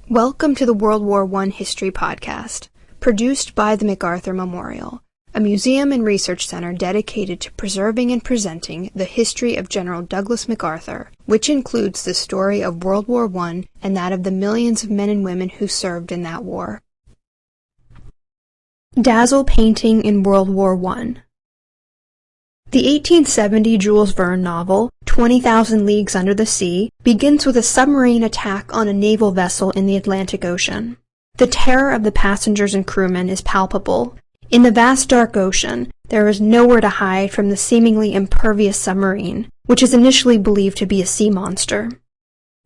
Welcome to the World War I History Podcast, produced by the MacArthur Memorial, a museum and research center dedicated to preserving and presenting the history of General Douglas MacArthur, which includes the story of World War I and that of the millions of men and women who served in that war. Dazzle Painting in World War I. The 1870 Jules Verne novel, 20,000 Leagues Under the Sea, begins with a submarine attack on a naval vessel in the Atlantic Ocean. The terror of the passengers and crewmen is palpable. In the vast dark ocean, there is nowhere to hide from the seemingly impervious submarine, which is initially believed to be a sea monster.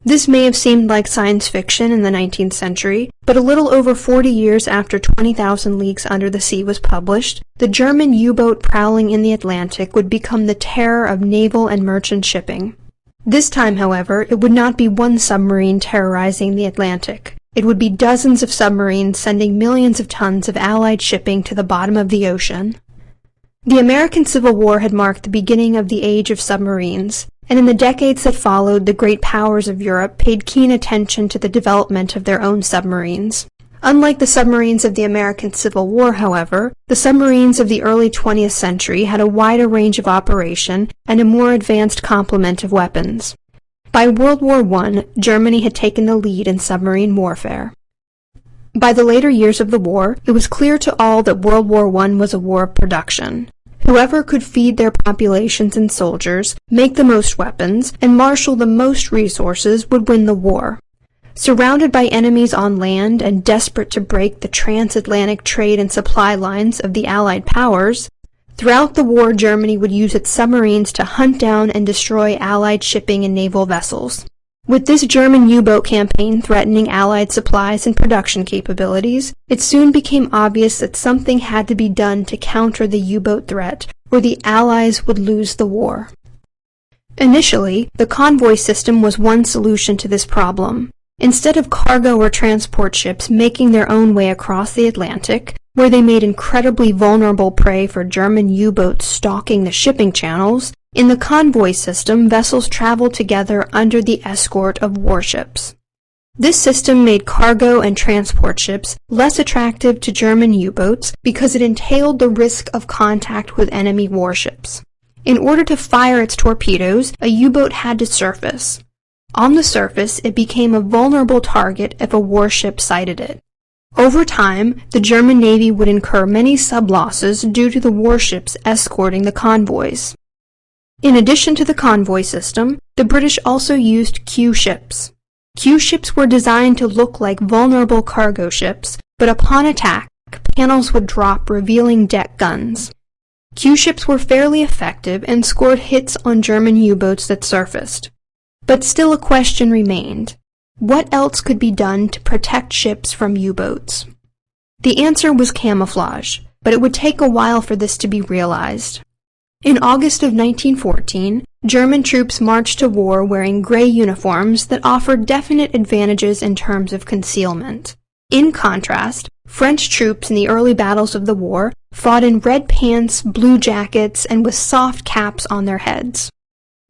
This may have seemed like science fiction in the 19th century, but a little over 40 years after 20,000 Leagues Under the Sea was published, the German U-boat prowling in the Atlantic would become the terror of naval and merchant shipping. This time, however, it would not be one submarine terrorizing the Atlantic. It would be dozens of submarines sending millions of tons of Allied shipping to the bottom of the ocean. The American Civil War had marked the beginning of the age of submarines, and in the decades that followed, the great powers of Europe paid keen attention to the development of their own submarines. Unlike the submarines of the American Civil War, however, the submarines of the early 20th century had a wider range of operation and a more advanced complement of weapons. By World War I, Germany had taken the lead in submarine warfare. By the later years of the war, it was clear to all that World War I was a war of production. Whoever could feed their populations and soldiers, make the most weapons, and marshal the most resources would win the war. Surrounded by enemies on land and desperate to break the transatlantic trade and supply lines of the Allied powers, throughout the war Germany would use its submarines to hunt down and destroy Allied shipping and naval vessels. With this German U-boat campaign threatening Allied supplies and production capabilities, it soon became obvious that something had to be done to counter the U-boat threat, or the Allies would lose the war. Initially, the convoy system was one solution to this problem. Instead of cargo or transport ships making their own way across the Atlantic, where they made incredibly vulnerable prey for German U-boats stalking the shipping channels, in the convoy system, vessels traveled together under the escort of warships. This system made cargo and transport ships less attractive to German U-boats because it entailed the risk of contact with enemy warships. In order to fire its torpedoes, a U-boat had to surface. On the surface, it became a vulnerable target if a warship sighted it. Over time, the German Navy would incur many sub-losses due to the warships escorting the convoys. In addition to the convoy system, the British also used Q-ships. Q-ships were designed to look like vulnerable cargo ships, but upon attack, panels would drop revealing deck guns. Q-ships were fairly effective and scored hits on German U-boats that surfaced. But still a question remained. What else could be done to protect ships from U-boats? The answer was camouflage, but it would take a while for this to be realized. In August of 1914, German troops marched to war wearing gray uniforms that offered definite advantages in terms of concealment. In contrast, French troops in the early battles of the war fought in red pants, blue jackets, and with soft caps on their heads.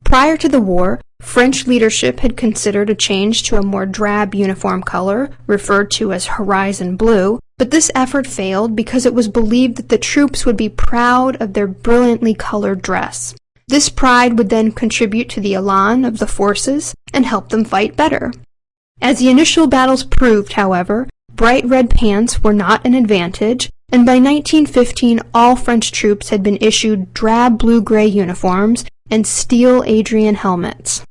Prior to the war, French leadership had considered a change to a more drab uniform color, referred to as horizon blue, but this effort failed because it was believed that the troops would be proud of their brilliantly colored dress. This pride would then contribute to the elan of the forces and help them fight better. As the initial battles proved, however, bright red pants were not an advantage, and by 1915 all French troops had been issued drab blue-gray uniforms and steel Adrian helmets.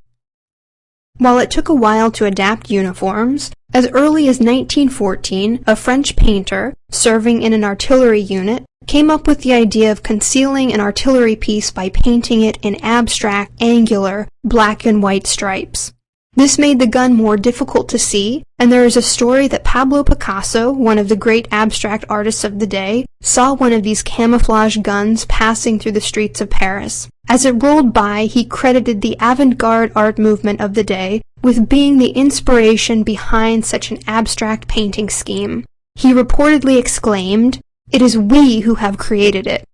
While it took a while to adapt uniforms, as early as 1914, a French painter, serving in an artillery unit, came up with the idea of concealing an artillery piece by painting it in abstract, angular, black and white stripes. This made the gun more difficult to see, and there is a story that Pablo Picasso, one of the great abstract artists of the day, saw one of these camouflage guns passing through the streets of Paris. As it rolled by, he credited the avant-garde art movement of the day with being the inspiration behind such an abstract painting scheme. He reportedly exclaimed, "It is we who have created it."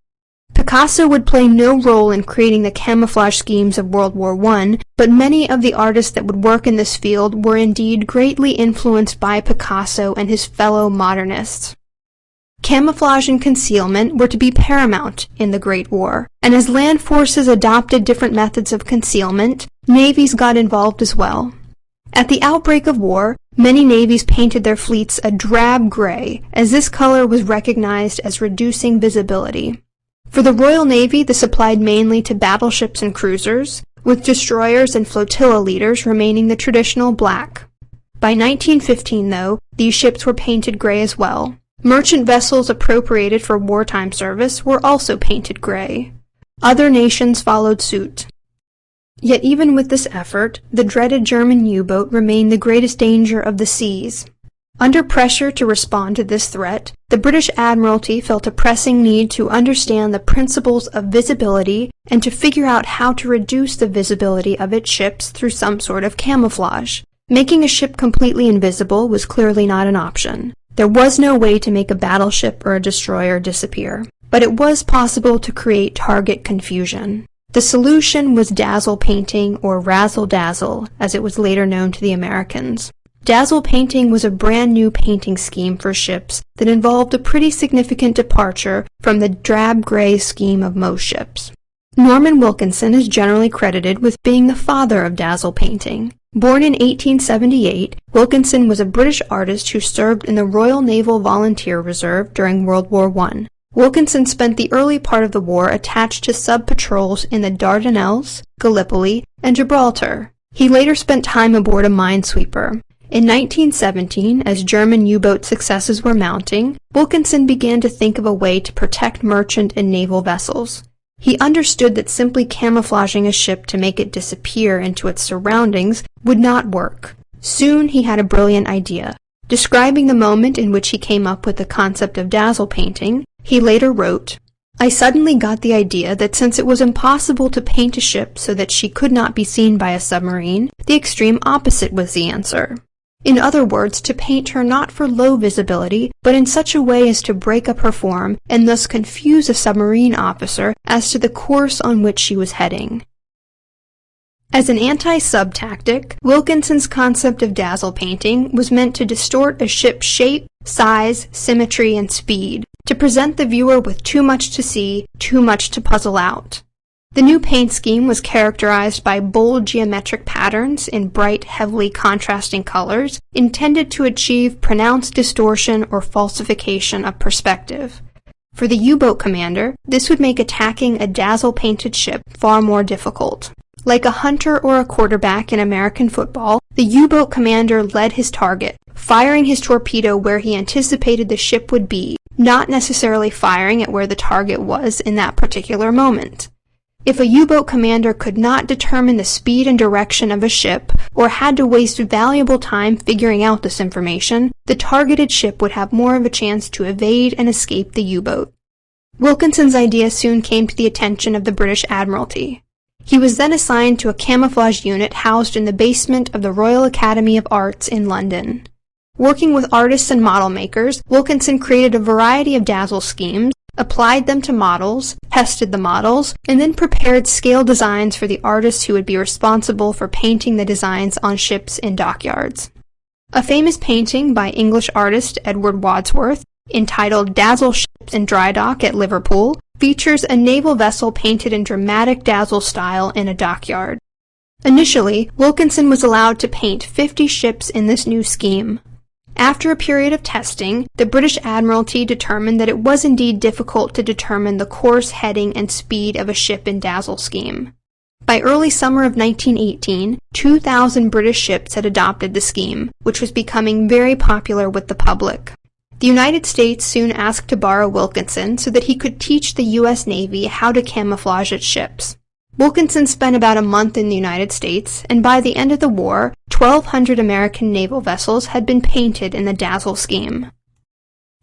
Picasso would play no role in creating the camouflage schemes of World War I, but many of the artists that would work in this field were indeed greatly influenced by Picasso and his fellow modernists. Camouflage and concealment were to be paramount in the Great War, and as land forces adopted different methods of concealment, navies got involved as well. At the outbreak of war, many navies painted their fleets a drab gray, as this color was recognized as reducing visibility. For the Royal Navy, this applied mainly to battleships and cruisers, with destroyers and flotilla leaders remaining the traditional black. By 1915, though, these ships were painted gray as well. Merchant vessels appropriated for wartime service were also painted gray. Other nations followed suit. Yet even with this effort, the dreaded German U-boat remained the greatest danger of the seas. Under pressure to respond to this threat, the British Admiralty felt a pressing need to understand the principles of visibility and to figure out how to reduce the visibility of its ships through some sort of camouflage. Making a ship completely invisible was clearly not an option. There was no way to make a battleship or a destroyer disappear, but it was possible to create target confusion. The solution was dazzle painting, or razzle-dazzle, as it was later known to the Americans. Dazzle painting was a brand new painting scheme for ships that involved a pretty significant departure from the drab gray scheme of most ships. Norman Wilkinson is generally credited with being the father of dazzle painting. Born in 1878, Wilkinson was a British artist who served in the Royal Naval Volunteer Reserve during World War I. Wilkinson spent the early part of the war attached to sub-patrols in the Dardanelles, Gallipoli, and Gibraltar. He later spent time aboard a minesweeper. In 1917, as German U-boat successes were mounting, Wilkinson began to think of a way to protect merchant and naval vessels. He understood that simply camouflaging a ship to make it disappear into its surroundings would not work. Soon he had a brilliant idea. Describing the moment in which he came up with the concept of dazzle painting, he later wrote, "I suddenly got the idea that since it was impossible to paint a ship so that she could not be seen by a submarine, the extreme opposite was the answer. In other words, to paint her not for low visibility, but in such a way as to break up her form and thus confuse a submarine officer as to the course on which she was heading." As an anti-sub tactic, Wilkinson's concept of dazzle painting was meant to distort a ship's shape, size, symmetry, and speed, to present the viewer with too much to see, too much to puzzle out. The new paint scheme was characterized by bold geometric patterns in bright, heavily contrasting colors, intended to achieve pronounced distortion or falsification of perspective. For the U-boat commander, this would make attacking a dazzle-painted ship far more difficult. Like a hunter or a quarterback in American football, the U-boat commander led his target, firing his torpedo where he anticipated the ship would be, not necessarily firing at where the target was in that particular moment. If a U-boat commander could not determine the speed and direction of a ship, or had to waste valuable time figuring out this information, the targeted ship would have more of a chance to evade and escape the U-boat. Wilkinson's idea soon came to the attention of the British Admiralty. He was then assigned to a camouflage unit housed in the basement of the Royal Academy of Arts in London. Working with artists and model makers, Wilkinson created a variety of dazzle schemes, applied them to models, tested the models, and then prepared scale designs for the artists who would be responsible for painting the designs on ships in dockyards. A famous painting by English artist Edward Wadsworth, entitled Dazzle Ships in Dry Dock at Liverpool, features a naval vessel painted in dramatic dazzle style in a dockyard. Initially, Wilkinson was allowed to paint 50 ships in this new scheme. After a period of testing, the British Admiralty determined that it was indeed difficult to determine the course, heading, and speed of a ship in dazzle scheme. By early summer of 1918, 2,000 British ships had adopted the scheme, which was becoming very popular with the public. The United States soon asked to borrow Wilkinson so that he could teach the U.S. Navy how to camouflage its ships. Wilkinson spent about a month in the United States, and by the end of the war, 1,200 American naval vessels had been painted in the dazzle scheme.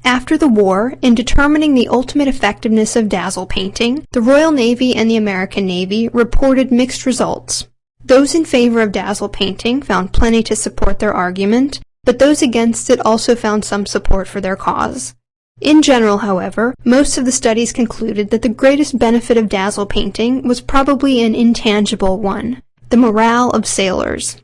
After the war, in determining the ultimate effectiveness of dazzle painting, the Royal Navy and the American Navy reported mixed results. Those in favor of dazzle painting found plenty to support their argument, but those against it also found some support for their cause. In general, however, most of the studies concluded that the greatest benefit of dazzle painting was probably an intangible one: the morale of sailors.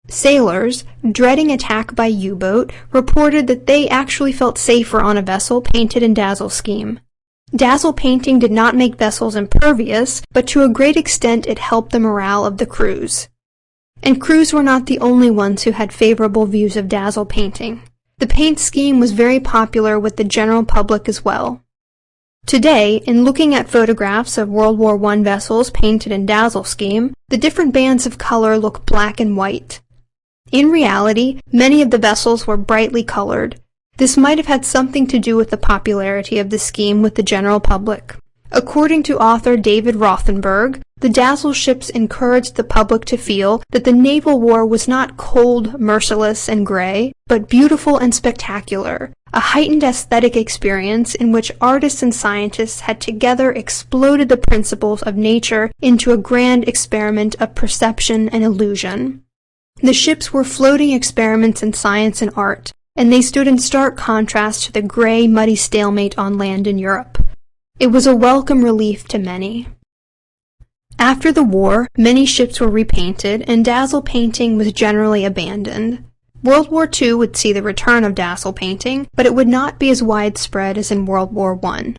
Sailors, dreading attack by U-boat, reported that they actually felt safer on a vessel painted in dazzle scheme. Dazzle painting did not make vessels impervious, but to a great extent it helped the morale of the crews. And crews were not the only ones who had favorable views of dazzle painting. The paint scheme was very popular with the general public as well. Today, in looking at photographs of World War I vessels painted in dazzle scheme, the different bands of color look black and white. In reality, many of the vessels were brightly colored. This might have had something to do with the popularity of the scheme with the general public. According to author David Rothenberg, the dazzle ships encouraged the public to feel that the naval war was not cold, merciless, and gray, but beautiful and spectacular, a heightened aesthetic experience in which artists and scientists had together exploded the principles of nature into a grand experiment of perception and illusion. The ships were floating experiments in science and art, and they stood in stark contrast to the gray, muddy stalemate on land in Europe. It was a welcome relief to many. After the war, many ships were repainted, and dazzle painting was generally abandoned. World War II would see the return of dazzle painting, but it would not be as widespread as in World War I.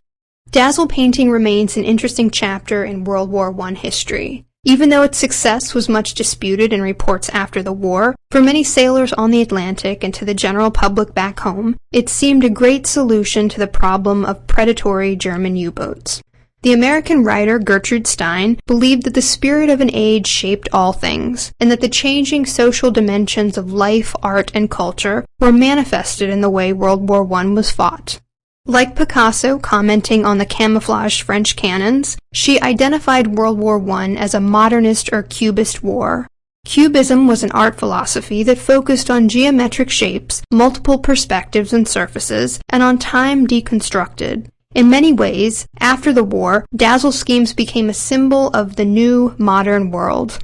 Dazzle painting remains an interesting chapter in World War I history. Even though its success was much disputed in reports after the war, for many sailors on the Atlantic and to the general public back home, it seemed a great solution to the problem of predatory German U-boats. The American writer Gertrude Stein believed that the spirit of an age shaped all things, and that the changing social dimensions of life, art, and culture were manifested in the way World War I was fought. Like Picasso commenting on the camouflaged French cannons, she identified World War I as a modernist or cubist war. Cubism was an art philosophy that focused on geometric shapes, multiple perspectives and surfaces, and on time deconstructed. In many ways, after the war, dazzle schemes became a symbol of the new, modern world.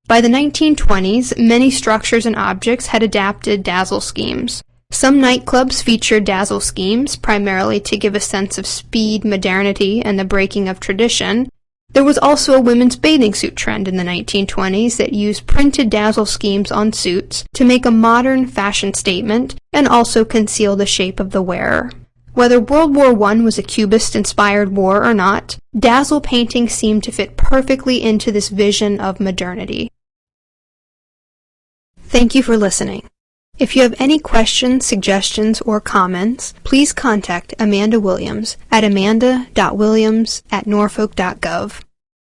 By the 1920s, many structures and objects had adapted dazzle schemes. Some nightclubs featured dazzle schemes, primarily to give a sense of speed, modernity, and the breaking of tradition. There was also a women's bathing suit trend in the 1920s that used printed dazzle schemes on suits to make a modern fashion statement and also conceal the shape of the wearer. Whether World War I was a Cubist-inspired war or not, dazzle painting seemed to fit perfectly into this vision of modernity. Thank you for listening. If you have any questions, suggestions, or comments, please contact Amanda Williams at amanda.williams@norfolk.gov.